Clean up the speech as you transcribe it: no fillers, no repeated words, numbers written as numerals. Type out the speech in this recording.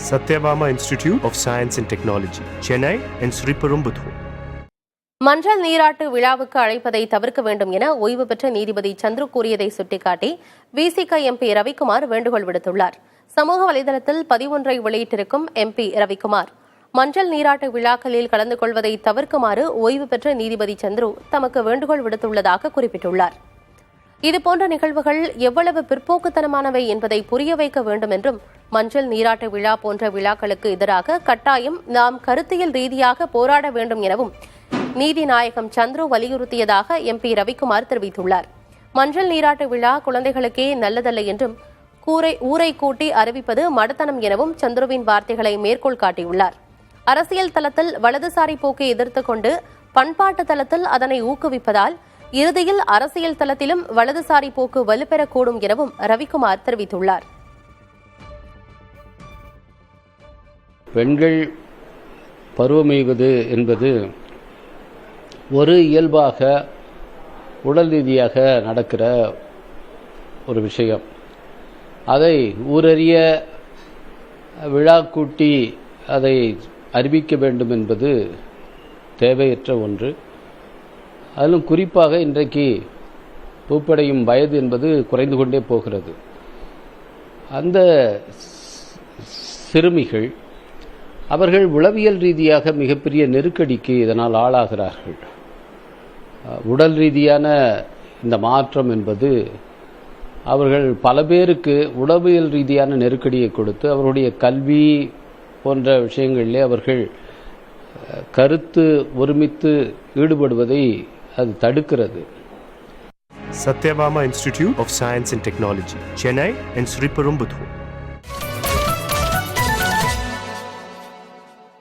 Satyabama Institute of Science and Technology, Chennai and Sriperumbudur. மஞ்சள் நீராட்டு விழாவுக்கு அழைப்பதை தவிர்க்க வேண்டும் என ஓய்வு பெற்ற நீதிபதி சந்துரு கூறியதை சுட்டிக்காட்டி விசிக எம்பி ரவிக்குமார் வேண்டுகோள் விடுத்துள்ளார். சமூக வலைதளத்தில் பதிவொன்றை வெளியிட்டிருக்கும் எம்பி ரவிக்குமார், மஞ்சள் நீராட்டு விழாக்களில் கலந்து கொள்வதை தவிர்க்குமாறு ஓய்வு பெற்ற நீதிபதி சந்துரு தமக்கு வேண்டுகோள் விடுத்துள்ளதாக குறிப்பிட்டுள்ளார். இதுபோன்ற நிகழ்வுகள் எவ்வளவு பிற்போக்குத்தனமானவை என்பதை புரிய வைக்க வேண்டும் என்றும், மஞ்சள் நீராட்டு விழா போன்ற விழாக்களுக்கு எதிராக கட்டாயம் நாம் கருத்தியல் ரீதியாக போராட வேண்டும் எனவும் நீதிநாயகம் சந்துரு வலியுறுத்தியதாக எம்பி ரவிக்குமார் தெரிவித்துள்ளார். மஞ்சள் நீராட்டு விழா குழந்தைகளுக்கே நல்லதல்ல என்றும், ஊரை கூட்டி அறிவிப்பது மடத்தனம் எனவும் சந்துருவின் வார்த்தைகளை மேற்கோள் காட்டியுள்ளார். அரசியல் தளத்தில் வலதுசாரி போக்கை எதிர்த்துக் கொண்டு பண்பாட்டு தளத்தில் அதனை ஊக்குவிப்பதால் இறுதியில் அரசியல் தளத்திலும் வலதுசாரி போக்கு வலுப்பெறக்கூடும் எனவும் ரவிக்குமார் தெரிவித்துள்ளார். பெண்கள் பருவமெய்வது என்பது ஒரு இயல்பாக உடல் ரீதியாக நடக்கிற ஒரு விஷயம். அதை ஊரறிய விழா கூட்டி அதை அறிவிக்க வேண்டும் என்பது தேவையற்ற ஒன்று. அதிலும் குறிப்பாக இன்றைக்கு பூப்படையும் வயது என்பது குறைந்து கொண்டே போகிறது. அந்த சிறுமிகள் அவர்கள் உளவியல் ரீதியாக மிகப்பெரிய நெருக்கடிக்கு இதனால் ஆளாகிறார்கள். உடல் ரீதியான இந்த மாற்றம் என்பது அவர்கள் பல பேருக்கு உளவியல் ரீதியான நெருக்கடியை கொடுத்து அவருடைய கல்வி போன்ற விஷயங்களிலே அவர்கள் கருத்து ஒருமித்து ஈடுபடுவதை அது தடுக்கிறது. Satyabama Institute of Science and Technology, Chennai and Sriperumbudur.